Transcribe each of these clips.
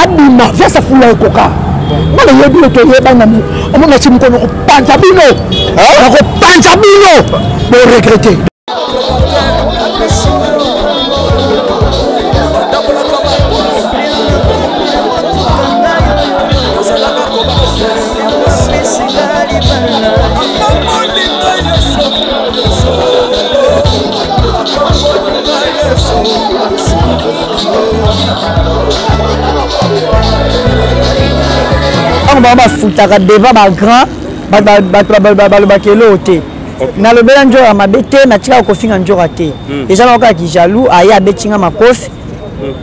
abima via sa fula ekoka mala yebi to yeba ngami omona chimkono ko panza bino ko panza bino bo regretter on va foutaka devant ba grand ba kelo te na le belanjo ya mabete na tika ko finga njora te eza na ka ki jaloux aya betinga makofi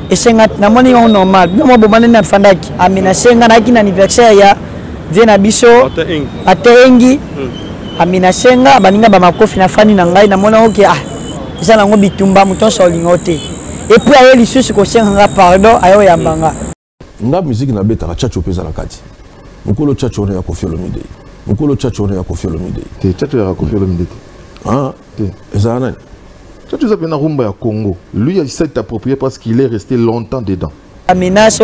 esenga na moni on normal no mo bomane na fandaki amina senga na kina anniversaire ya vena biso atengi amina senga baninga ba makofi na fani na ngai na mona oke eza na ngo bitumba mutonso lingote et puis ayo lisusu ko senga pardon ayo ya mbanga nga musique na beta chacho pesa na kati mukolo chacho ne ya Koffi Olomide mukolo chacho ne ya Koffi Olomide te chacho ya Koffi Olomide te eza nani chacho za pena rumba ya Congo lui il s'est approprié parce qu'il est resté longtemps dedans amenace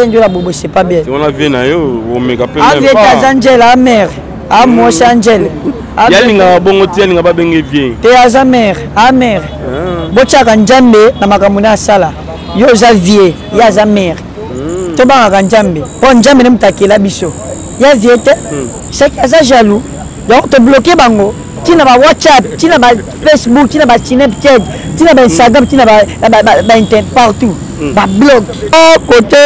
ndio la bobo c'est pas bien on a vu na yo o mega pe même pas Angela mère moi Angela yalinga bongo tialinga ba benge bien te aza mère mère bochaka njambe na makamuna sala yo za vie ya za mère to ba njambe po njambe ne mtakela biso ya vie te c'est que ça jaloux donc te bloquer bango tina ba WhatsApp tina ba Facebook tina ba Snapchat tina ba Instagram tina ba internet partout ba bloque côté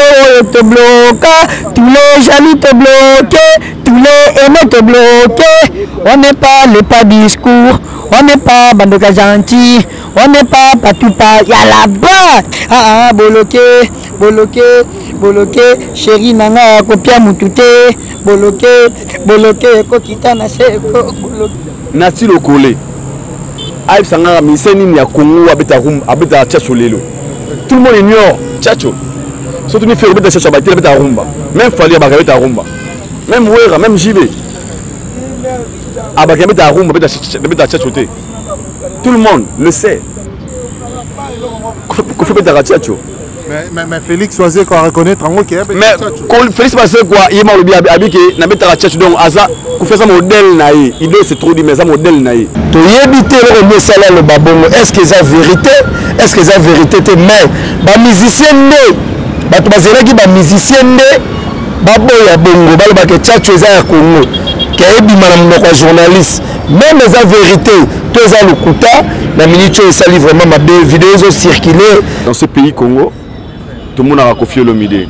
te bloque tous les jaloux te bloquent tous les aimés te bloquent on n'est pas le pas discours on n'est pas bandoka gentil on n'est pas partout pas y a là-bas bloqué chérie nanga kopia mutute bloqué ko kitana seko nati lokole aïe sanga miseni ya Congo abeta chacho lelo tout le monde ignore chacho surtout ni fait abeta chacho abeta rumba même fali abeta rumba même wera même jibe abeta rumba abeta chacho te tout le monde le sait qu'on fait beta chacho mais Félix Oisé quoi reconnaître en OK mais Félix Oisé quoi il m'a oublié abiki na beta chacho donc aza ku faire ça modèle naïe il doit se trop dit mais ça modèle naïe to yebité le messala le babongo est-ce que ça vérité te mais ba musicien né ba to bazela ki ba musicien né ba boya bongo ba ba ke chacho za ya Congo ke ebima na monoko journaliste même ça vérité to za lokuta na minute ça livre vraiment ma vidéo zo circuler dans ce pays Congo tout le monde a Koffi Olomide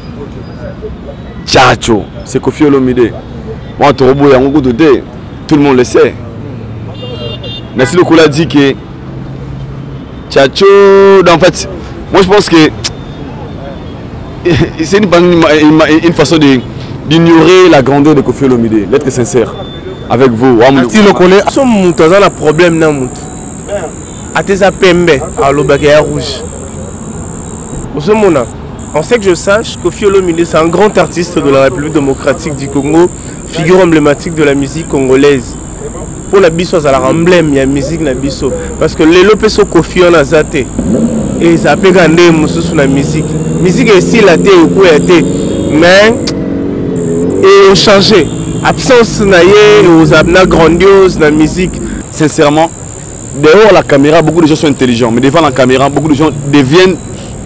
chacho c'est Koffi Olomide moi to robo yango ko de tout le monde le sait Nassi Lokola dit que chacho en fait moi je pense que c'est une façon d'ignorer la grandeur de Koffi Olomide d'être sincère avec vous Nassi Lokola son mutu a un problème na mutu ateza pembe à l'obaka rouge on sait que je sache que Koffi Olomide c'est un grand artiste de la République démocratique du Congo, figure emblématique de la musique congolaise. Pour la biso ça la emblème la musique na biso parce que les lopeso Koffi on a zaté et ça peut gagner mususu na musique est si la té ou ya té mais et changer absence na yé aux abna grandiose na musique sincèrement dehors la caméra beaucoup de gens sont intelligents mais devant la caméra beaucoup de gens deviennent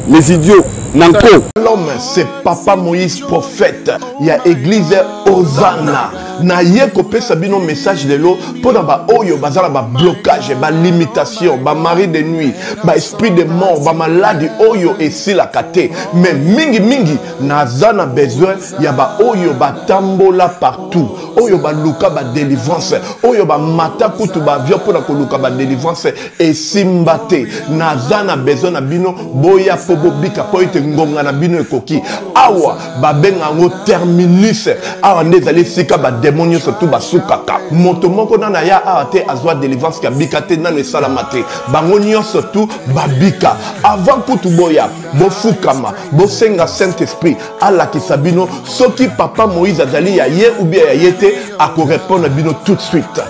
les idiots. L'homme, c'est Papa Moïse prophète. Il y a église Hosanna. Na ye kopé sabino message de l'eau pour ba oyo bazala ba blocage ba limitation ba mari de nuit ba esprit de mort ba maladie oyo et si la kate mais mingi nazana besoin ya ba oyo ba tambola partout oyo ba luka ba délivrance oyo ba mata kutu ba vio pour ko luka ba délivrance et simbate nazana besoin na bino boya pobo bika po ite ngonga na bino ekoki awa ba benga ngo terminus awa ndezali sika ba démonios surtout basukaka moto moko na ya ate azwa délivrance ka bikate na ne salamate bangonio surtout babika avant kutu boya bo fukama bo senga Saint Esprit ala kisabino soki Papa Moïse azali ya ye ou bien ya yete a ko répondre bino tout de suite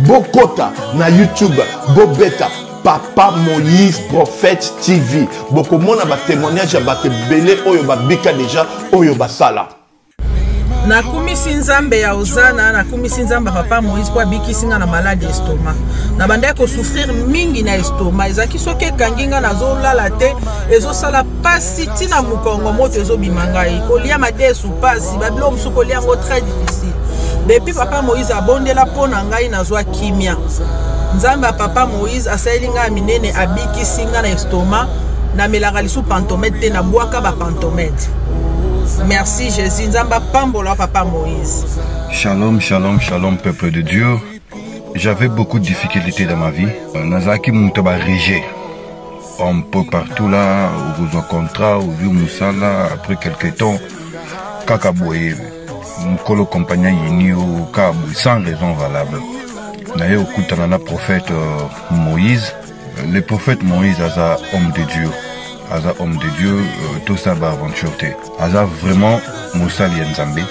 bokota na YouTube bo beta Papa Moïse Prophète TV. Beaucoup de monde a témoignage à belé oyo babika déjà oyo basala. Nakumisi nzambe ya Ozana, nakumisi nzambe papa Moïse kwa biki singa na malade estomac. Na banda ko souffrir mingi na estomac. Ezaki soke kanginga nazo lala te, ezo sala pasi tina mukongo moto ezo bimangai. Kolia mate sou pasi, bablo msu kolia ngo très difficile. Depuis papa Moïse abondela pona ngai nazwa kimia. Nzambe papa Moïse asalinga minene abiki singa na estomac, na melaka lisu pantomètre na boaka ba pantomètre. Merci Jésus, Nzamba Pambola Papa Moïse. Shalom, shalom, shalom peuple de Dieu. J'avais beaucoup de difficultés dans ma vie. Nazaki Moutaba Régé. Un peu partout là, où vous en contrat, où vous Moussala, après quelques temps, Kakaboye, Mkolo compagnon Yini ou Kabou, sans raison valable. D'ailleurs, au coup de prophète Moïse, le prophète Moïse est un homme de Dieu. Aza homme de Dieu, tout ça va aventure. Aza vraiment Moussa Lienzambe.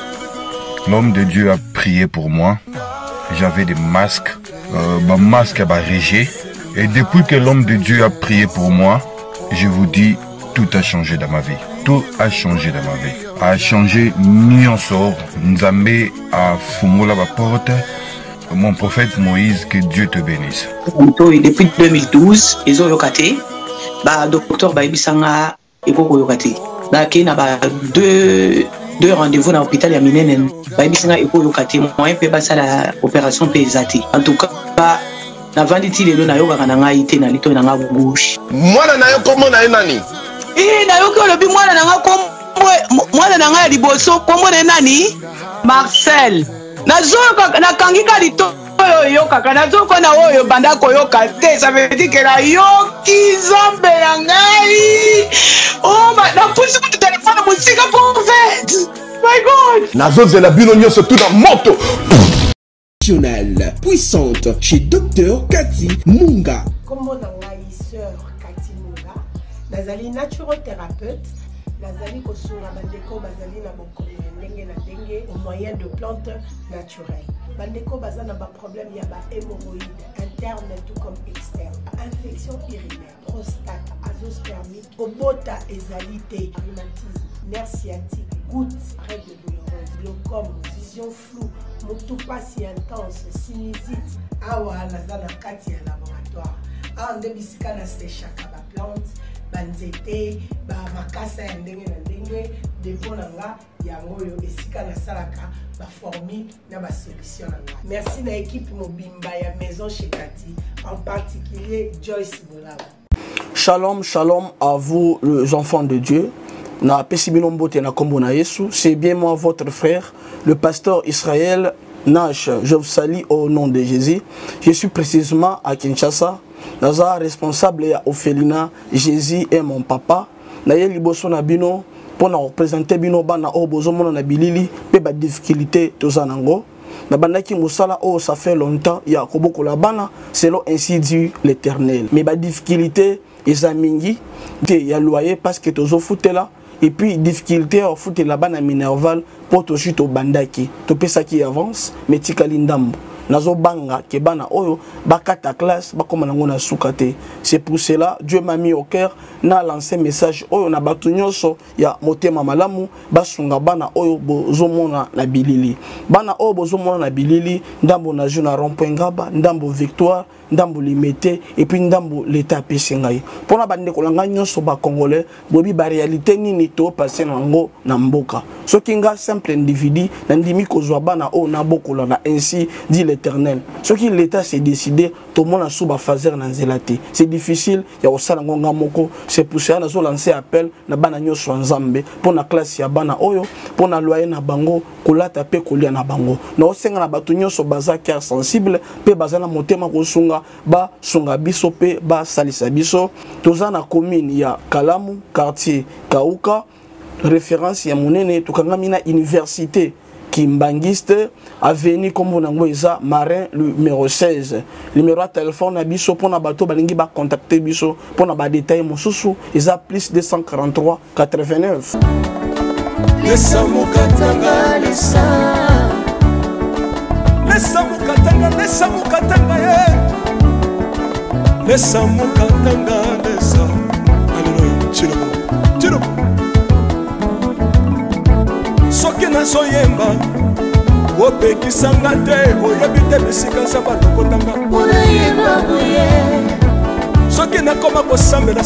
L'homme de Dieu a prié pour moi. J'avais des masques, masque à Régé. Et depuis que l'homme de Dieu a prié pour moi, je vous dis, tout a changé dans ma vie. Tout a changé dans ma vie. A changé Nyonsor. Nzambe a fumé la porte. Mon prophète Moïse, que Dieu te bénisse. Depuis 2012, ils ont locaté. Bah docteur ba ibisanga ekoko yokati ba kina ba deux rendez-vous dans l'hôpital ya minene ba ibisanga ekoko yokati moyen pe ba sala opération pesati en tout cas ba na vanditi lelo na yoka kana ngai te na lito na nga bouche mwana na yo komo na nani na yo ko lobi mwana na nga komo mwana na nga liboso komo na nani Marcel na zoka na kangika lito yo kaka nazo ko na oyo banda ko yo kate ça veut dire que la yo ki zombe ya ngai oh ma na pusi ko téléphone musika prophète my god nazo zela bino nyonso tout dans moto puissante chez docteur Cathy Munga. Comment na ngai sœur Cathy Munga nazali naturothérapeute nazali ko sunga bandeko bazali na bokono ndenge na ndenge au moyen de plantes naturelles. Bandeko baza na ba problème ya ba hémorroïdes interne tout comme externe, infection urinaire, prostate, azoospermie, obota ezalité, rhumatisme, nerf sciatique, goutte, règles douloureuses, glaucome, vision floue, motopathie intense, sinusite. Awa naza na kati ya laboratoire. Awa nde bisika na séchaka ba plante, banzete, ba makasa ya ndenge na ndenge, depo na nga yango yo esika na salaka ba formule na ba solution na nga. Merci na équipe mobimba ya maison chez Cathy, en particulier Joyce Bolaba. Shalom, shalom à vous les enfants de Dieu. Na pesibino mbote na kombo na Yesu, c'est bien moi votre frère, le pasteur Israël Nash. Je vous salue au nom de Jésus. Je suis précisément à Kinshasa. Naza responsable ya Ophelina, Jésus est mon papa. Na ye liboso na bino pour représenter bino bana o bozomona na bilili pe ba difficulté tozanango. Na bandaki musala o ça fait longtemps ya koboko la bana selon ainsi dit l'Éternel. Mais ba difficulté ezamingi te ya loyer parce que tozo futela et puis difficulté au foot la bana minerval pour to chute au bandaki to pesa qui avance mais tikali ndambo nazo banga ke bana oyo bakata classe bakoma nango na sukate. C'est pour cela Dieu m'a mis au cœur na lancé message oyo na batu nyonso ya motema malamu basunga bana oyo bozomona na bilili bana oyo bozomona na bilili ndambo na juna rond-point Ngaba ndambo Victoire ndambo Limete et puis ndambo l'état pesingai pona bande kolanga nyonso ba congolais bobi ba réalité nini to passer nango na mboka soki nga simple individu na ndimi kozwa bana oyo na bokola na ainsi dit l'Éternel. Ce qui l'État s'est décidé, tout le monde a sous fazer na nzelate. C'est difficile, il y a aussi ngonga moko. C'est pour ça que nous lancé appel na bana nyoso nzambe pour na classe ya bana oyo, pour na loyer na bango, kolata pe kolia na bango. Na osenga na batu nyoso baza cœur sensible, pe baza na motema ko sunga ba sunga biso pe ba salisa biso. Toza na commune ya Kalamu, quartier Kauka, référence ya monene tukanga mina université Kimbangiste, avenue comme on a Marin, le numéro 16. Le numéro de téléphone à Bisso pour na bateau, balingi ba contacter Bisso pour na ba détail mon sousou, ils a plus 243 89. Laisse mukatanga, laisse mukatanga, lesa mokatanga lesa alleluya chilobo soki nazoyemba opekisanga te oyebi te bisika nzambe alokotanga soki nakoma kosambela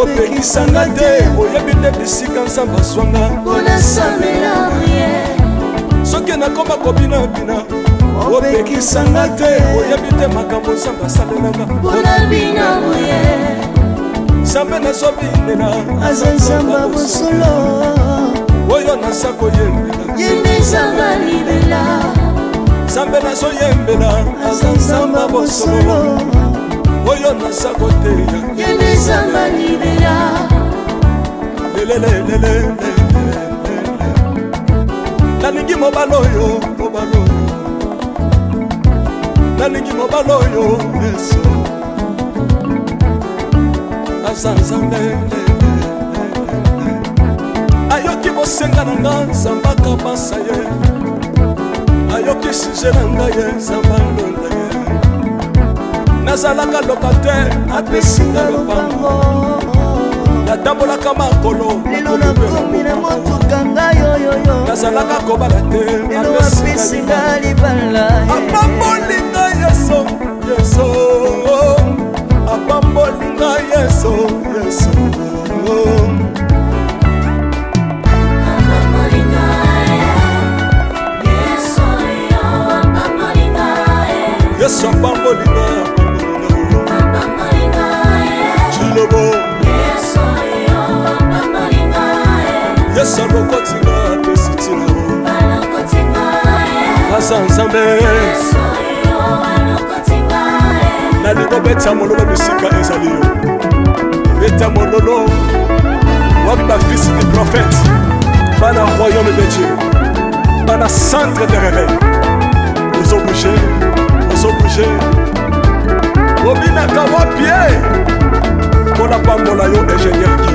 opekisanga te oyebi te bisika nzambe azwanga soki nakoma kobinabina opekisanga te oyebi te makambo nzambe asalelanga nzambe nazobinela aza nzambe bosolo oyo naza koyembela nzambe nazoyembela aza nzambe bosolo oyo naza koteya nalingi mobala oyo nalingi mobala oyo yesu aza nzambe ayoki bosenga na nga nzambe akabasa ye ayoki suje na ngai ye nzambe alonda ye nazalaka lokater apesinga lopango natambolaka makolo lelo nakomi na motuka ngai oyoyo nazalaka kobala te lelo apesinga libala apambolinga yeso apambolinga yeso yesu apambolinga chilobo yesu alokotinga apesitina aza nzambe nalingo beta mololo bisika ezali yo beta mololo wapi bafisi du prophète bana royaume de dieu bana centre de réveil ozobouge obinaka wapie mpona pambola yo ingénieur ki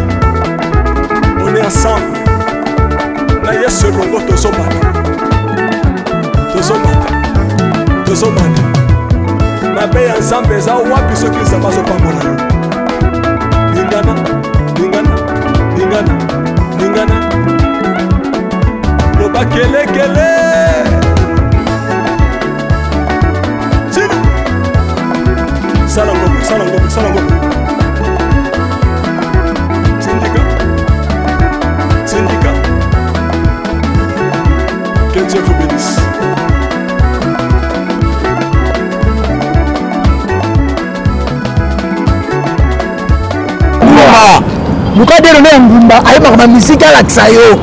on est ensemble na yesu elongo tozomana mabe ya nzambe eza wapi soki nzambe azopambola yo lingana loba kelekele sala ngombe syndicat que Dieu vous bénisse. luka de lelo ngumba ayebaka ba musique alakisa yo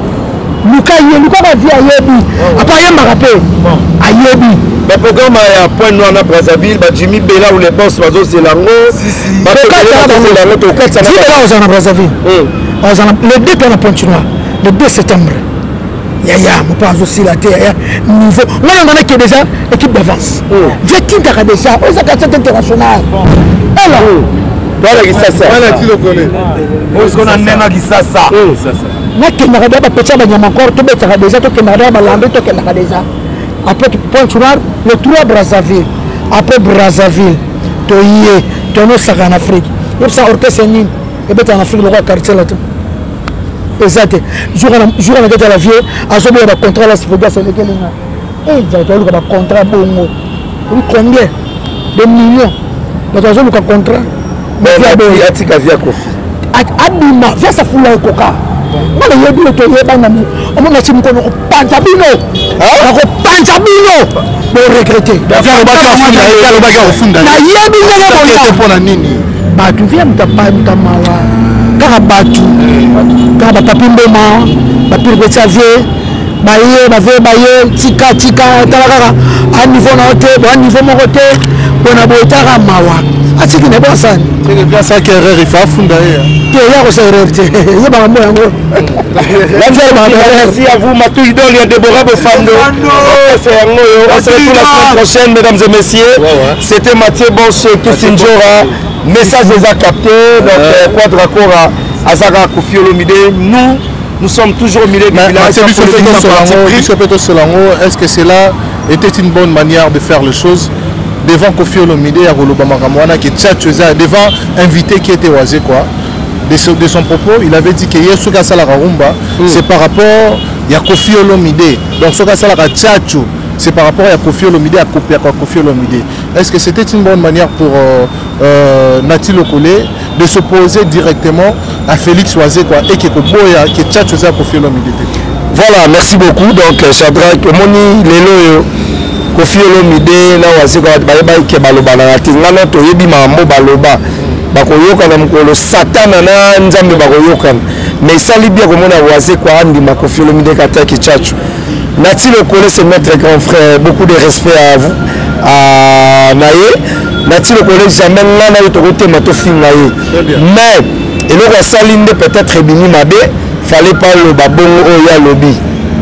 luka bavi ayebi apa ayembaka mpe ayebi baprogramme ya point noir na Brazzaville bajimi bela ou les boss bazosela yango bela ozala na Brazzaville le 2 pe na point noir le 2 septembre yaya mopa azosila te yaya niveau ngana nganaki déjà équipe d'avance vetintaka déjà oza quartier international ela nakendaka deja bapetsa banyama encore tobetaka déjà tokendaka deja balambe tokendaka déjà après point noir le 3 Brazzaville après Brazzaville toye tonosaka en Afrique yebisa orchestre nini ebetaka na Afrique lokwa quartier la te eza te jour na kati ya la vie azoboya bacontrat la sifodias elekelinga ezalaka oluka bacontrat bongo combien de millions bato azoluka contrat atika via kofi abima via safula ekoka ngana yebi toyebana omona ti mkono kopanza bino nakopanza bino boregrete nayebi ndenge boya bato via mutamawa kaka bato kaka bapapi mboma bapiripetisa vie baye tika tala kaka a niveau na yo te boa niveau moko te bona boyetaka mawa atiki na bosani saki erreur ifa afunda ye te ya kosa erreur te yebaka mbo yango merci à vous Matou Idol et Déborah Bofando c'est yango yo on se retrouve la semaine prochaine mesdames et messieurs c'était Mathieu Boss Kissinjora message les a capté donc Quadracora Azara Kofi Olomide nous sommes au milieu du village. Est-ce que cela était une bonne manière de faire les choses? devant Kofi Olomide ya koloba makambo wana ke Tchatcho eza devant invité qui était oisé quoi de son propos il avait dit que yesu ka sala rumba c'est par rapport ya Kofi Olomide donc soka sala ka Tchatcho c'est par rapport à Kofi Olomide à copier Kofi Olomide. Est-ce que c'était une bonne manière pour Nati Lokole de s'opposer directement à Félix Oisé quoi et que Koboya que Tchatcho ça Kofi Olomide? Voilà, merci beaucoup. Donc Shadrach Moni lelo Kofi Olomide na Oisé quoi ba ke baloba na tingana to yebi mambo baloba bakoyoka na mukolo satana na nzambe bakoyoka mais ça libia komona Oisé quoi andi ma Kofi Olomide kata ki Tchatcho. Nati Lokole, c'est notre grand frère, beaucoup de respect à vous, à Naye. Nati Lokole, jamais là, na yoto côté matofi Naye. Mais, et le roi Salinde peut-être bini mabe, fallait pas le babongo oya lobby.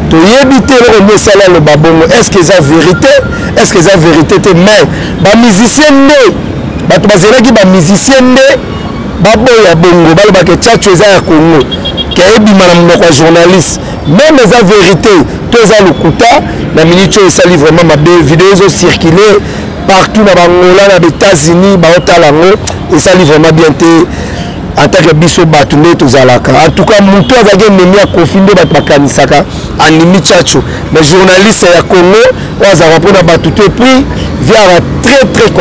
To yebite le roi sala le babongo. Est-ce que c'est vérité? Est-ce que c'est vérité? Mais, ba musicien né, ba to bazela ki ba musicien né, ba boya bongo, ba le ba ke Tchatcho eza ya Congo. Ke ebi manam no journaliste. Même la vérité, tous les coups la minute ça livre vraiment ma vidéo circulé partout dans l'Angola, dans les États-Unis, et ça livre vraiment bien en tant que biso batune tous alaka. En tout cas, mon tour a gagné à confiner Batmakanisaka, Animi Tchatcho. Mais journaliste à Congo, on a rapport à Batute et puis via très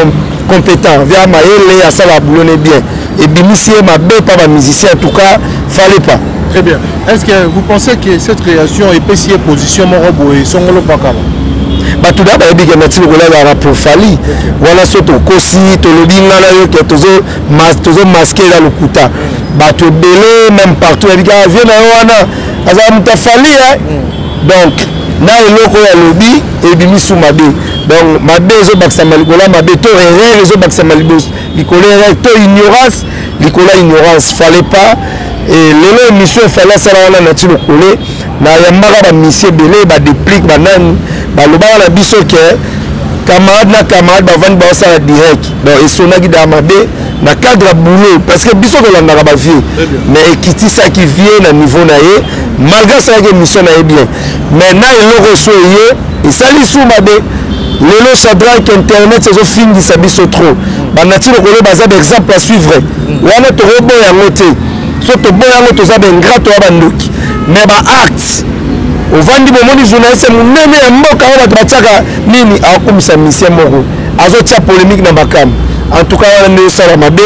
compétent, via Maëlle à ça la boulonne bien. Et Bimici ma belle pas ma musicien en tout cas, fallait pas. Très bien. Est-ce que vous pensez que cette création est payée position Morobo et Songolo Pakama? Tout d'abord, il y a des gens pour Fali. Voilà, surtout Kosi, Tolobinga, toujours masqué dans le Kouta. Tout belé, même partout, il y a des gens qui Fali. Donc, na eloko ya lobby et bimisu mabe. Donc, mabe zo baksama likola, mabe to erreur zo baksama libos. Likola to ignorance, likola ignorance. Fallait pas. Et les émissions fallait ça là Nati Lokole na yambaka ba mission belé ba déplique banane ba lobaka na biso ke camarade na camarade ba vandi ba ça direct donc et sonaki da mabe na cadre boulot parce que biso ko landa ba vie mais ekiti ça qui vient na niveau na ye malgré ça que mission na bien mais na eloko so ye et sali sou mabe lelo Shadrach internet c'est fini ça biso trop ba Nati Lokole baza d'exemple à suivre wana to robo ya moté surtout bon yango to za ben grato abandoki mais ba acte au vandi bomoni journaliste munene ya mboka wa bataka nini akumisa mission moko azo tia polémique na bakam en tout cas wana ne sala mabe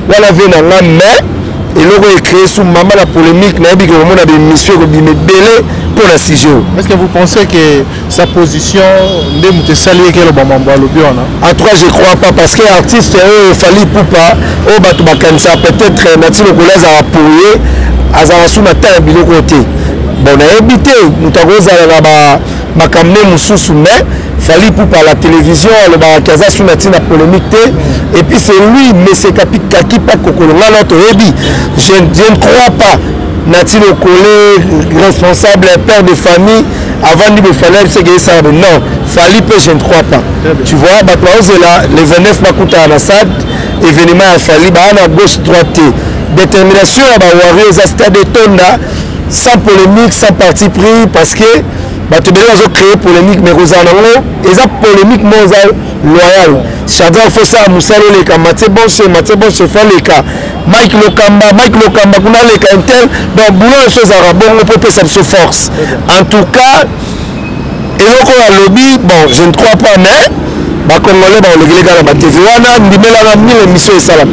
wala vena nga mais eloko écrit sous maman la polémique na bi ko mona be mission ko bimé belé pour la sujet. Est-ce que vous pensez que sa position ne mute saluer que le bamambo a lobby on a? En tout cas je crois pas parce que artiste Fally Ipupa au batu bakanisa peut-être Nati Lokole a appuyé azala sous na ta biloko côté. Bon na habité mutakoza la ba makamne mususu mais Fally Ipupa à la télévision le ba kaza sous na tina polémique et puis c'est lui mais c'est Kaki pas kokolonga notre ebi je ne crois pas Nati Lokole responsable père de famille avant de faire ce que ça non Fally Ipupa je ne crois pas tu vois là les 29 makuta à Assad événement à Fally à gauche droite détermination à Warriors à stade de Tonda sans polémique sans parti pris parce que tu as créé polémique mais vous en et ça polémique loyal Shadrach faut ça Moussalo les cas Mathieu Bonche fait les cas Mike Lokamba kuna les cas intel donc boulot les choses à bon on peut ça se force en tout cas et loko à lobby bon je ne crois pas mais ba congolais ba le gars ba TV wana ndimela na mille émission salam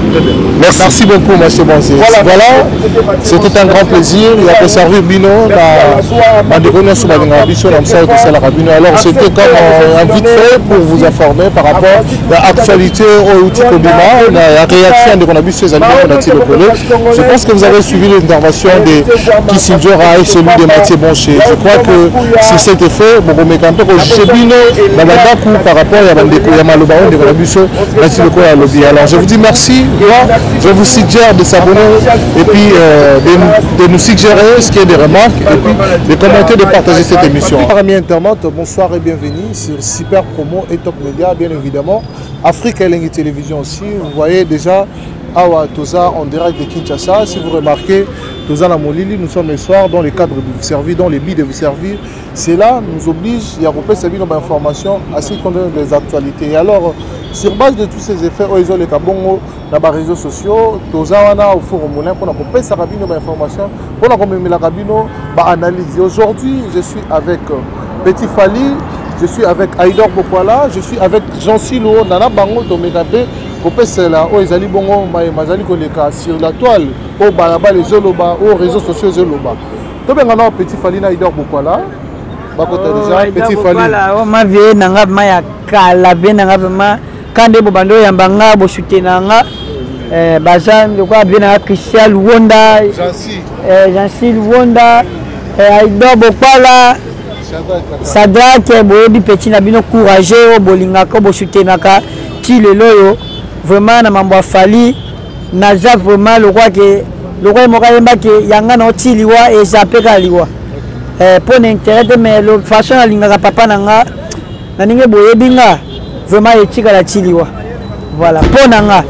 merci beaucoup monsieur Bonze voilà c'était un grand plaisir il a pu servir bino na de connaître sur la biso na msa de sala bino alors c'était comme un vite fait pour vous informer par rapport à l'actualité au outil Kobima la réaction de la biso ezali na Nati Lokole je pense que vous avez suivi l'intervention de Kissinger et celui de Mathieu Bonche je crois que si c'était fait bon mekanto ko jebino na bandaku par rapport à alors je vous dis merci, je vous suggère de s'abonner et puis de nous suggérer ce qui est des remarques et puis de commenter, de partager cette émission. Amis internautes, bonsoir et bienvenue sur Super Promo et Top Média, bien évidemment. Afrique Elengi Télévision aussi, vous voyez déjà Awa Toza en direct de Kinshasa. Si vous remarquez, Toza la Molili, nous sommes le soir dans le cadre de vous servir, dans les billes de vous servir. Cela nous oblige à repérer ces informations ainsi qu'on donne des actualités. Et alors, sur base de tous ces effets, ils ont les cabongos dans les réseaux sociaux, Toza wana au four au moulin pour repérer ces informations, pour la cabino, analyse. Aujourd'hui, je suis avec Petit Fali, je suis avec Aïdor Bokwala, je suis avec Jean Silo, Nana Bango, Tomegabe. Sur la toile, au balaba les zoloba, aux réseaux sociaux zoloba. Donc maintenant Petit Fali na Aïdor Bokwala. Petit Fali. Oh ma vie nanga ma kala be nanga ma kande bobando yambanga bo soutenanga bazan de quoi bien Christian Wonda. Jansi Wonda Aïdor Bokwala. Sadrak boyebi petit na bino courageux bolinga ko bo soutenaka ti le loyo. Vraiment na mambo Fali naza vraiment le roi moka ke yanga na otiliwa et zapeka liwa pour n'intérêt mais le façon alinga papa nanga na ninge boyebinga vraiment etika la tiliwa voilà pour nanga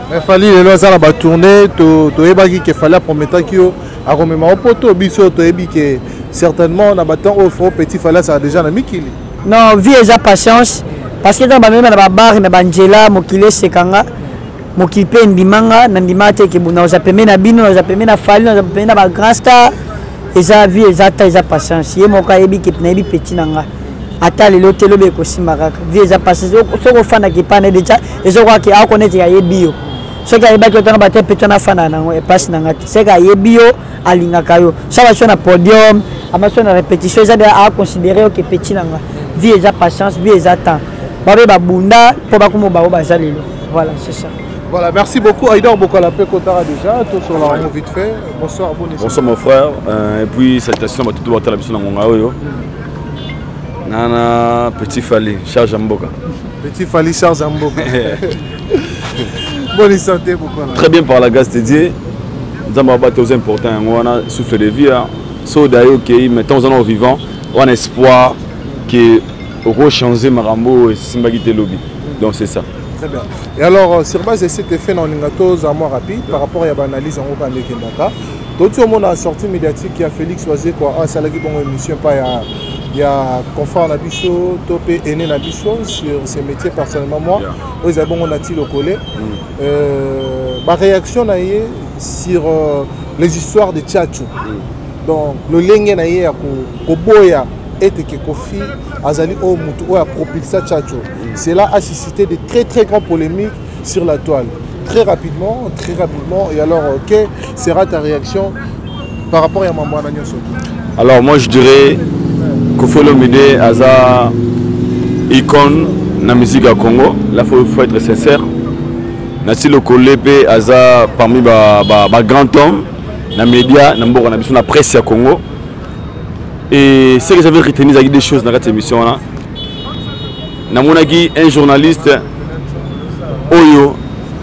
mais Fali le loza la ba tourner to yebaki ke Fali promettant kio a remema poto biso to yebi ke certainement na baton au Petit Fali ça déjà na mikili non vie et patience. Parce que dans la barre, na banjela mokile sekanga mokipe ndimanga na ndimate ke buna ozapeme na bino ozapeme na Fali ozapeme na ba grand star eza vie eza ta eza patience ye moka yebi ke na yebi petit nanga ata lelo telobe ko simbaka vie eza patience soko fana ke pana deja ezoko ke a connaître ya yebi yo soki ayeba ke tona bate petit na fana nango e passe nanga seka yebi yo alinga kayo ça va sur na podium amaso na répétition eza a considérer que petit nanga vie eza patience vie eza temps. Voilà, c'est ça. Voilà, merci beaucoup. Aïdor Bokwala Pekotara déjà, tout sur la vite fait. Bonsoir, bonsoir mon frère. Et puis, salutations à tout le monde. Nana, Petit Fali, Charles Amboka. Petit Fali, Charles Amboka. Bonne santé, Bokwala. Très bien par la grâce de Dieu. Nous avons battu aux importants. On a soufflé de vie. So d'ailleurs, mettons en vivant, on a espoir que au changer Marambo et Simbagité Lobby. Donc c'est ça. Très bien. Et alors, sur base de cet effet dans l'Ingato, à moi rapide, par rapport à l'analyse en Oka Nekendaka, tout le monde a sorti médiatique qui a Félix Oisé, quoi, un salarié bon émission, pas il y a confort Nabiso, Topé Aîné Nabiso, sur ces métiers personnellement, moi, ils ont bon Nati le collé. Ma réaction sur les histoires de Tchatchou. Donc, le lenge naïe à Koboya. Et que Kofi Azali au Moutou a propulsé Tchatcho. Cela a suscité de très grandes polémiques sur la toile. Très rapidement. Et alors, quelle sera ta réaction par rapport à Maman Nagnon Soto? Alors, moi je dirais Kofi Olomide Aza icône dans la musique à Congo. Là, il faut être sincère. Nasi Lokolepe Aza parmi les grands hommes dans les médias, dans la presse à Congo. Et ce que j'avais retenu des choses dans cette émission là, un journaliste Oyo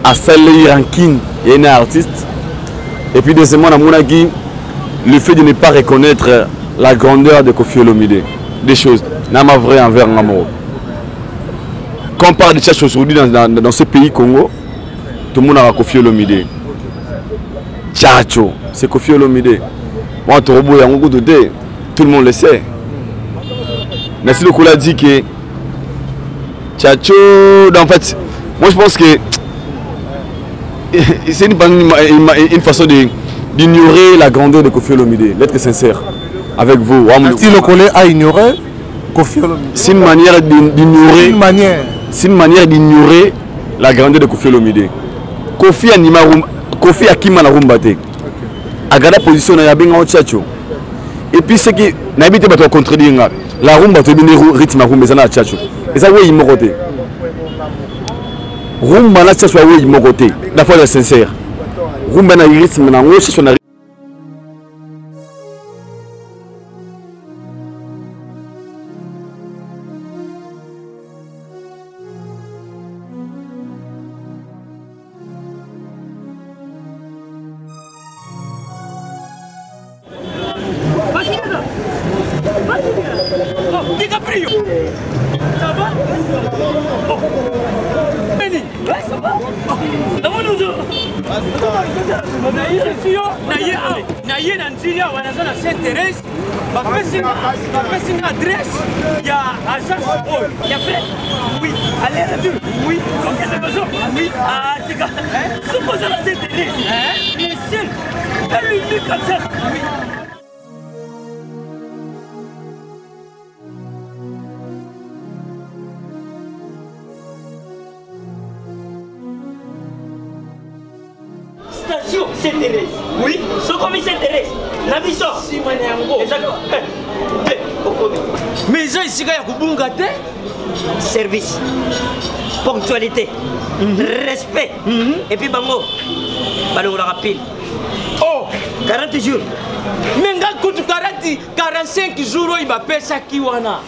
a salé ranking et un artiste. Et puis deuxièmement, le fait de ne pas reconnaître la grandeur de Kofi Olomide. Des choses, n'a pas vrai envers Namoro. Quand on parle de Tchatcho aujourd'hui dans ce pays Congo, tout le monde a Kofi Olomide. Tchatcho, c'est Kofi Olomide. Moi, tout le monde le sait. Merci beaucoup l'a dit que Tchatcho, en fait, moi je pense que c'est une façon d'ignorer la grandeur de Kofi Olomide. D'être sincère avec vous. Si le collègue a ignoré Kofi Olomide. C'est une manière d'ignorer. C'est une manière d'ignorer la grandeur de Kofi Olomide. Kofi Akima na Rumbate. Agada position na Yabinga Tchatcho. Et puis ce qui n'habite pas contredire la rumba te donne rythme rumba ça na Tchatcho. Et ça oui il moroté. Rumba na Tchatcho oui il moroté. La foi est sincère. Rumba na rythme na ngo Tchatcho na Ça va? Sainte-Thérèse, ma personne adresse, il y a agence, il y a fait, oui, allez la vue, oui, donc il y a besoin, oui, ah, c'est quand même, supposons la Sainte-Thérèse, les seuls, elle lui dit comme ça, oui. Station Sainte-Thérèse. Oui. Ce commis Sainte-Thérèse. La mission. Si moi n'ai exactement. Mais ils ont ici quand il y a service, ponctualité, respect. Et puis bango, bango la rapide. Oh, 40 jours. Mais quand 45 jours, il va payer ça qui wana.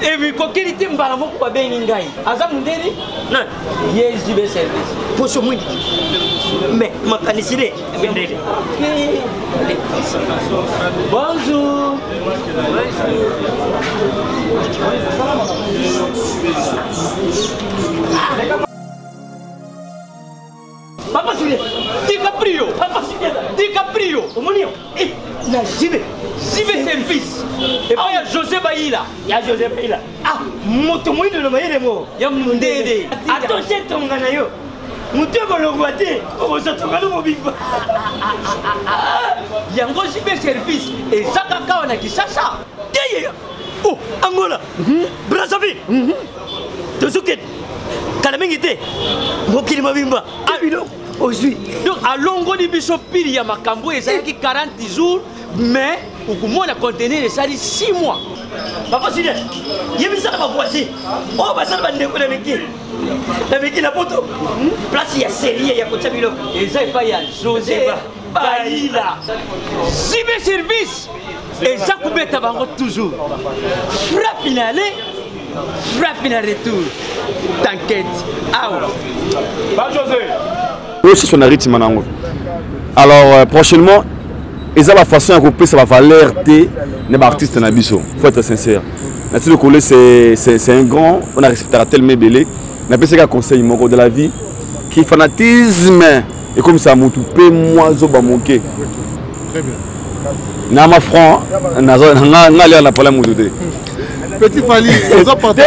Et puis quand il était mbalamo pour bien n'ingai. Azam ndeni? Non. Yes, j'y vais service. Pour ce monde. Mais ma canicide. Bonjour. Papa Sylvia, DiCaprio, Papa Sylvia, DiCaprio, Omonio, et la JB service. Et puis il y a José Baïla. Il y a José Baïla. Ah, motomoui de l'Omaïremo. Il y a Mundede. Attention, ton ganayo. Moutego le guaté, on se trouve dans mon big. Il y a un gros JB service. Et ça, on a dit ça. Oh, Angola, Brazzaville, Tozuket, Kalamingité, Mokili Mabimba. Ah, une autre. Donc, à longo de Bissopil, il y a ma cambo et ça qui 40 jours, mais au moins la contenir, ça dit 6 mois. Papa Sylvia, il y a mis ça dans ma voisine. Oh, bah ça va décoller avec qui? Avec qui la photo? Place, il y a série, il y a côté Bilo. Et ça, il y a José Baïla. Cyber-service. Et ça, coupé tabango toujours. Frappe in aller, frappe in retour. T'inquiète. Ah ouais. Bah, José. Oui, c'est son rythme. Alors, prochainement, ils ont la façon de couper sa valeur des artistes dans il faut être sincère. Le collègue, c'est un grand, on a respecté tellement belé. On a pensé qu'un conseil de la vie, qui fanatisme, et comme ça, mon tout peu, moi, je vais manquer. Très bien. Nama franc, n'a pas la moudouté. Petit Fali, ils ont porté.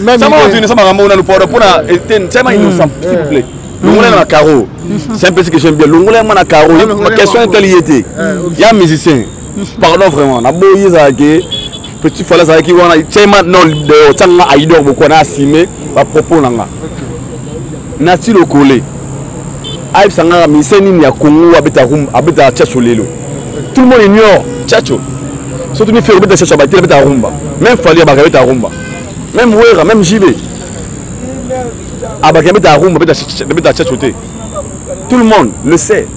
Même ça m'a retenu, ça m'a ramené au port pour la. C'est innocent, s'il vous plaît. L'ongolais dans la carreau, c'est un peu ce que j'aime bien. L'ongolais dans la carreau, ma question est quelle était. Il y a un musicien, pardon vraiment, na boye zake, petit Fali zake wana, c'est maintenant de tanga aidor beaucoup na assimé, va propos nanga. Nati le collé. Aïe sanga miseni ni ya Congo abeta Tchacho lelo. Tout le monde ignore Tchacho. Surtout ni faire abeta Tchacho abeta rumba. Même Fali abeta rumba. Même Wera, même JB. Tout le monde le sait.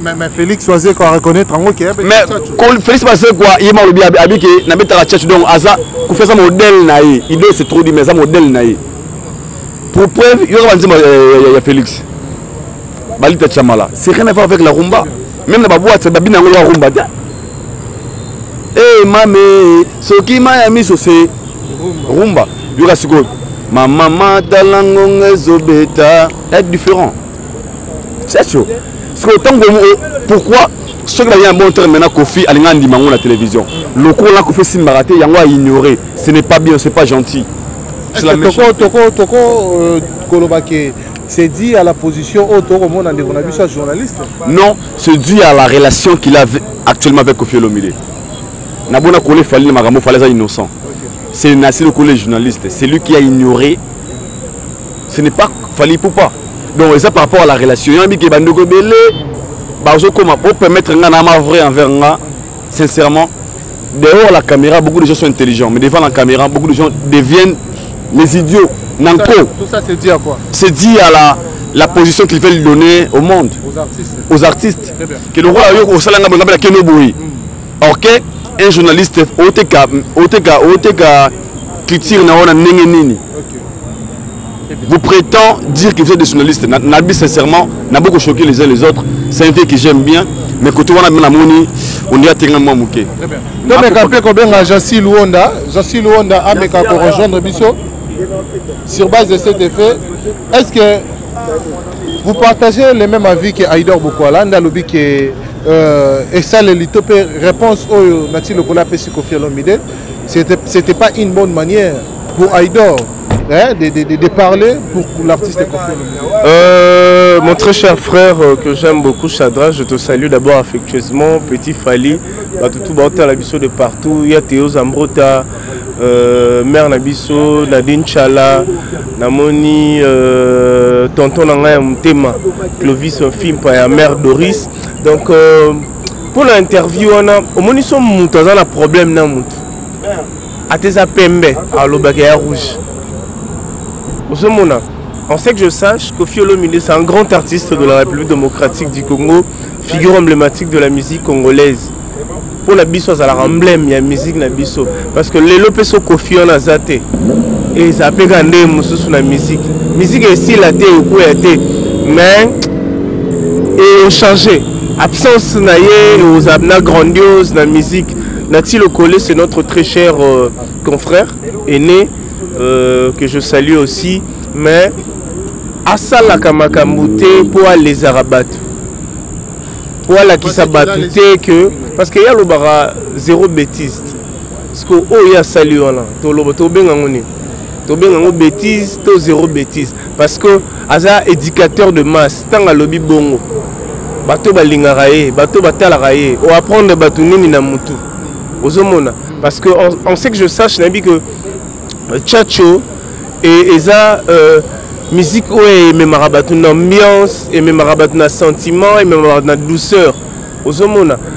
Mais Félix Oisé quoi reconnaître en OK. Mais Félix Oisé quoi, il m'a oublié habité na beta tchatcho donc aza ku faire ça modèle naï. Il doit se trop dit mais ça modèle naï. Pour preuve, il y a Félix. Balita Chamala. C'est rien à voir avec la rumba. Même la boîte c'est babina la rumba. Eh mamé, ce qui m'a mis c'est rumba. Yoga Sigo. Ma maman talangonga zobeta est différent. C'est chaud. Pourquoi ceux qui ont un bon terme maintenant Kofi à la télévision. Le cours là Kofi Simbaraté, il y a ignoré. Ce n'est pas bien, c'est pas gentil. C'est dit à la position autour au monde en développement journaliste. Non, c'est dit à la relation qu'il a actuellement avec Kofi Olomide. Nabona Kole Fali Magambo Falaisa innocent. C'est Nassi le collège journaliste, c'est lui qui a ignoré. Ce n'est pas Fali Poupa. Donc ça par rapport à la relation, il y a un qui bandoko belé, pour permettre un vrai envers moi, sincèrement. Dehors la caméra, beaucoup de gens sont intelligents, mais devant la caméra, beaucoup de gens deviennent les idiots. Tout ça c'est dit à quoi? C'est dit à la position qu'ils veulent donner au monde, aux artistes. Que le roi au salanga bangabela kenoboui. OK, un journaliste OTK culture na wana ndenge nini. Vous prétend dire que vous êtes des journalistes. Nabi sincèrement, n'a beaucoup choqué les uns les autres. C'est un fait que j'aime bien, mais quand on a bien la moni, on y a tellement moins mouqué. Donc mais quand bien Jassi Luonda a rejoindre Bisso sur base de cet effet. Est-ce que Vous partagez les mêmes avis que Aïdor Bokwala, Ndalobi que et ça les litopé réponse au Nati Lokola Pessi Kofi Olomide, c'était pas une bonne manière pour Aïdor de parler pour l'artiste Kofi Olomide. Mon très cher frère que j'aime beaucoup, Chadra, je te salue d'abord affectueusement, Petit Fali, tout Bata Labisso de partout, il y a Théo Zambrota, Mère Nabisso, Nadine Chala, Namoni, Tonton Nanga Mtema, Clovis Fimpa et Mère Doris. Donc, pour l'interview, au moins, ils sont un problème. À tes apembe, à l'Obagaya Rouge. On sait que je sache que Kofi Olomide, c'est un grand artiste de la République démocratique du Congo, figure emblématique de la musique congolaise. Pour la biso, c'est l'emblème de la musique na biso. Parce que les lopes Kofi on a zaté. Et ça peut gagner sur la musique. La musique est ici, la thé ou quoi été. Mais, et changé. Absence naïe aux abna grandiose la musique. Nati Lokole, c'est notre très cher confrère, aîné, que je salue aussi. Mais, Asala Kamakamute pour les Arabats. Pour la qui s'abattent, que. Parce qu'il y a le bara zéro bêtise. Parce que il y a salut là. Tu bêtise, tu zéro bêtise. Parce que Aza éducateur de masse, tant à lobby bongo. Bateau balingaraye, bateau batalaraye. On apprend de batunini na mutu. Parce que on sait que je sache Nabi que Tchatcho et Eza musique ouais même rabattu une ambiance et même rabattu un sentiment et même rabattu une douceur.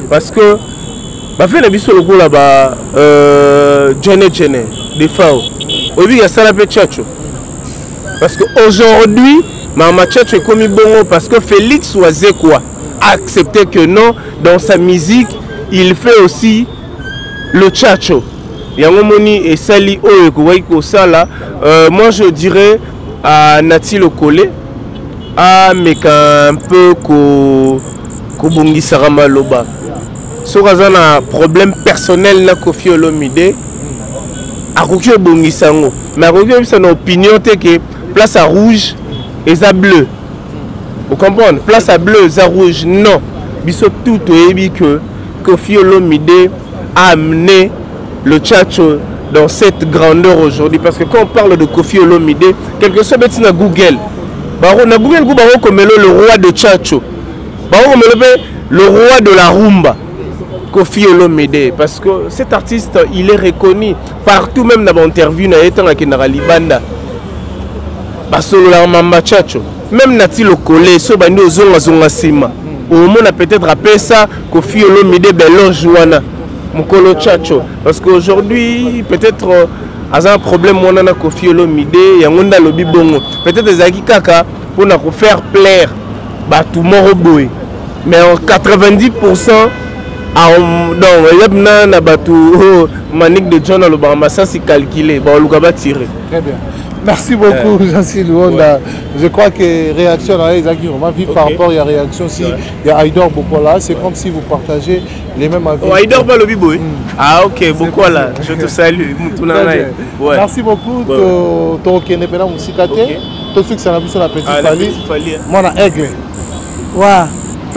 Parce que bah fait la biso le coup là-bas Jenny des FAO. Oui, il y a ça la Tchatcho. Parce qu'aujourd'hui, Mama Tchatcho est commis bon parce que Félix Ouazekwa a accepté que non, dans sa musique, il fait aussi le Tchatcho. Yangomoni et Sali Oeko Sala. Moi je dirais à Nati Lokole, à Meka un peu Kobongi Sarama Loba. Si vous avez un problème personnel na Kofi Olomide, à Kokyo Bongi Sango. Mais à Kokyo, c'est une opinion que place à rouge et à bleu. Vous comprenez? Place à bleu et à rouge, non. Biso tout est que Kofi Olomide a amené le Tchatcho dans cette grandeur aujourd'hui. Parce que quand on parle de Kofi Olomide, quelque chose est dans Google. Na Google, comme le roi de Tchatcho. Le roi de la rumba. Kofi Olomide. Parce que cet artiste, il est reconnu partout, même dans l'interview, dans Libanda. Basolo la mamba Tchatcho. Même Nati Lokole, so bandi ozonga zonga sima. Au moins, peut-être appelé ça Kofi Olomide Belo Jouana. Mokolo Tchatcho. Parce qu'aujourd'hui, peut-être, il y a un problème on a Kofi Olomide, il y a un lobby bongo. Peut-être des Kaka pour nous faire plaire. Bah tout mort boy. Mais en 90%, il y a un manique de John Alobama, ça c'est calculé. Bon, on va tirer. Très bien. Merci beaucoup, Jean-Sylvain Luonda. Je crois que réaction à Isaki Romain vit par rapport à la réaction si il y a Aïdor Bokwala, c'est comme si vous partagez les mêmes avis. Oh, Aïdor Balobiboy. Ah ok, Bokwala, je te salue. Ouais. Merci beaucoup. Ton Kenepena Moussicate. Ton succès à la mission de la petite Fali. Moi, on a aigle. Ouais.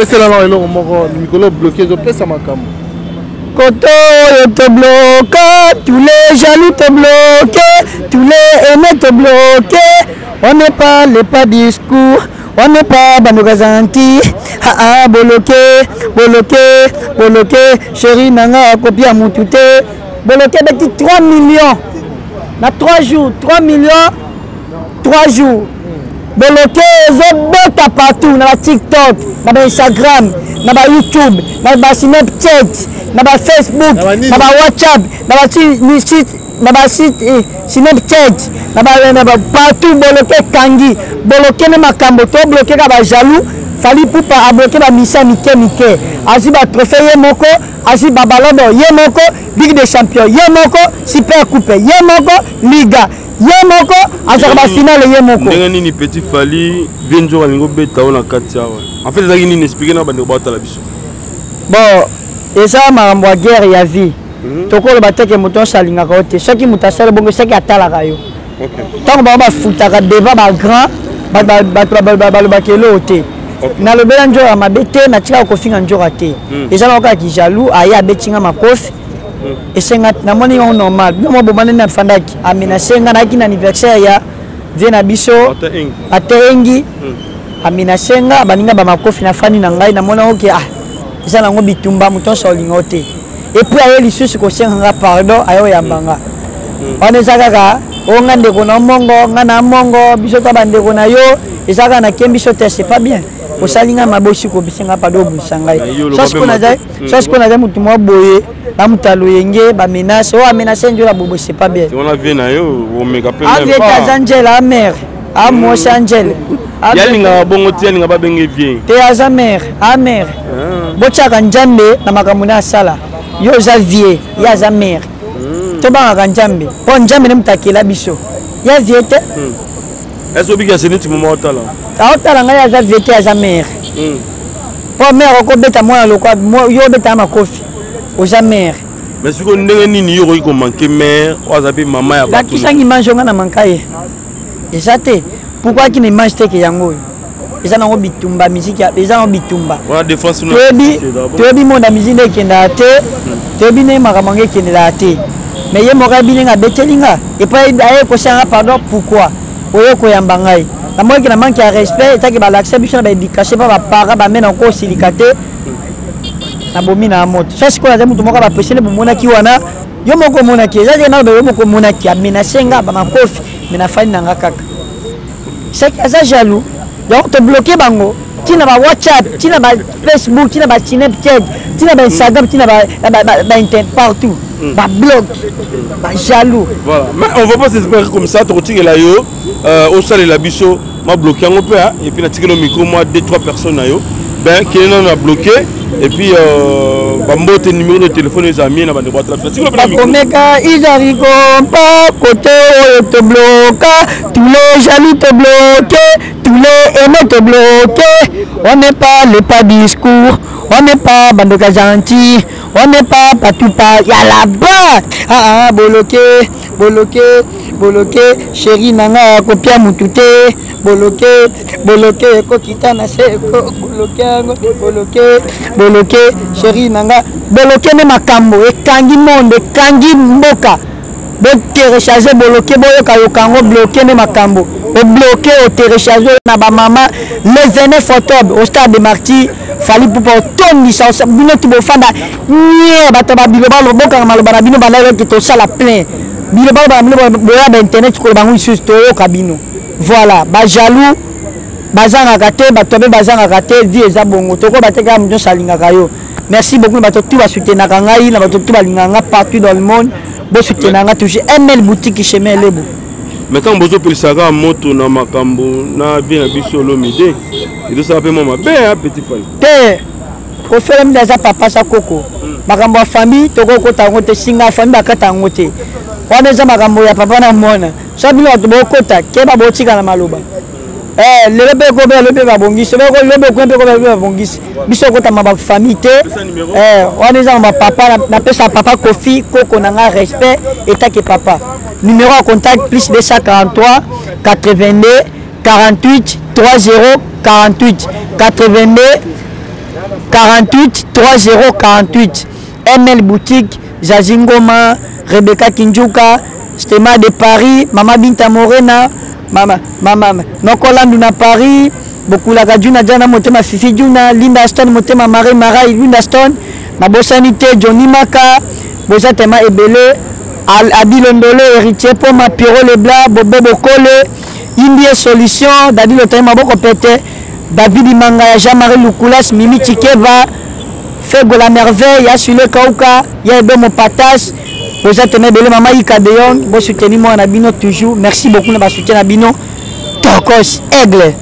C'est là, on Nicolas bloqué, je peux ça ma cam. Koto te bloque, tous les jaloux te bloquent, tous les aimés te bloquent. On n'est pas les pas discours, on n'est pas Banogazanti. Ah bloqué, bloqué, bloqué. Chérie Nanga copie à mon touté. Bloqué avec 3 millions. Dans 3 jours, 3 millions, 3 jours. Bloqué, je bota partout, dans TikTok, dans Instagram, dans YouTube, dans Snapchat, dans Facebook, dans WhatsApp, dans Snapchat, partout, bloqué Kangi, bloqué les Makamboto, bloqué les jaloux, fallait pour pas bloquer la mission Mike. Aziba trophée Yemoko, Aziba Balodo Yemoko, Ligue des Champions Yemoko, Super Coupe Yemoko, Liga. Yemoko, Azarba finale Yemoko. Ndengani petit Fali, Venjo Alingo Beta on a 4 ans. En fait, les gens n'expliquent pas de battre la biso. Bon, et ça m'a envoyé guerre ya vie. Toko le battre que moto salinga kote, chaque mutasala bongo chaque atala kayo. OK. Tant ba futaka débat ba grand, balobaki eloo te nalobela nzoka mabe te natika kofinga nzoka te eza na okaki jaloux aye abetinga makofi esenga namoni yango normal bino bobanda na fandaki amenasenga naki na anniversaire ya vie na biso aterengi amenasenga baninga bamakofi na fani na ngai namona oke eza nango bitumba moto nyonso olinga te epuis aye lisusu kosenganga pardon aye oyambanga wana eza kaka onga ndeko na mongo nga na mongo biso to bandeko na yo eza kaka na kem biso te c'est pas bien osalinga mabosi kobisenga pardon obulisa ngai sosiko naza motu mwa boye na moto aloyenge bamenase o amenase nzola bobo c'est pas bien avie aza njela amere amosi angele yalinga bongo ti yalinga babenge vie te aza mere amere botyaka nzambe na makambo na asala yo oza vie ye aza mere tobangaka nzambe mpo nzambe ne moto akela biso ya vie te est-ce obika c'est neti moma otala aotala ngai aza vie te aza mere mpo mere okobeta mwana lokwa yo obetaka makofi oza mere mais siko ndenge nini yo okoki komanke mere oyo aza mpe mama ya bakisangi image onga na manka ye eza te pourquoi akina image teke yango oyo eza nango bitumba misiki eza nango bitumba toyebi monda misiki nde ekendaka te toyebi nde makambo yango ekendelaka te mais ye moko yebi ndenge abetelinga epai aye kosanga pardon pourquoi oye koyamba ngai namoki na manke ya respect etaki balakisa biso na baéducation mpa bapara bamena oko osilika te nabomi na moto so sikoyo aza motu moko bapesele bomonaki wana yo moko omonaki eza te naloba yo moko omonaki amenase nga bamakofi me nafani na nga kaka seki aza jaloux yango tobloke bango ntina ba whatsapp ntina ba facebook ntina ba snapchat ntina ba instagram ntina ba internet partout ba blog ba jaloux voilà mais on va pas s'espérer comme ça tokotikela yo osalela biso ma bloqué yango mpe et puis natikela au micro moi 2-3 personnes na yo ben kele nano na bloqué et puis bambote numéro de téléphone les amis na bande boîte la natikela mpe na micro omeka izari kompa côté oyo to bloqué tous les jaloux te bloqué tous les aimés te bloqué on n'est pas discours on n'est pas bandoka gentil on n'est pas partout pas y a là-bas bloqué chéri nanga kopia mutu te bloqué kokita na seko bloqué chéri nanga bloqué ne makambo ekangi monde ekangi mboka botélécharge bloqué boyoka yokango bloqué ne makambo obloqué otélécharge na bamama le 29 octobre au stade de Marty fali pupa otondisa bino ti bofanda nye bato babiloba lobokanga maloba na bino bandaki tosala plein biloba boya bainternet koloba bango lisusu toyoka bino voilà bajaloux bazangaka te bato mpe bazangaka te vi eza bongo toko batekaka moto nyonso alingaka yo merci beaucoup na bato tu basoutenaka ngai na bato tu balingaka nga partout dans le monde bosoutenanga toujours ml boutique chemin elebo mais ntango bozopelisaka moto na makambo na vie na biso olomide edosala mpe mwa mabe petit fali te kofela mide aza papa sa koko makambo ya famille tokokota yango te singa ya famille bakata yango te wana eza makambo ya papa na mwana so bino bato bokota keba botika na maloba lelo mpe ekobela lo mpe babongisi lelo mpe ekwe mpe ekobela mpe babongisi biso okotama bafamille te wana eza na bapapa napesa papa kofi koko na nga respect etake papa numéro à contact plus 243 82 48 30 48 82 48 30 48 ML boutique Zazingoma Rebecca Kinjuka Stema de Paris Mama Binta Morena Mama Nokolandu na Paris Bokulaka Juna Jana Motema Fifi Juna Linda Stone Motema Marie Marai Linda Stone na bosanité Johnny Maka Bozatema Ebele Abilondolo héritier pour ma Piro Leblanc Bobo Bokole Indie Solution David Otema Boko Pete David Manga Jean-Marie Lukulas Mimi Chikeva Fego la merveille Asule Kauka Yabe mon patas vous êtes belle maman Ikadeon vous soutenez moi na bino toujours merci beaucoup na ba soutien na bino Tokos Aigle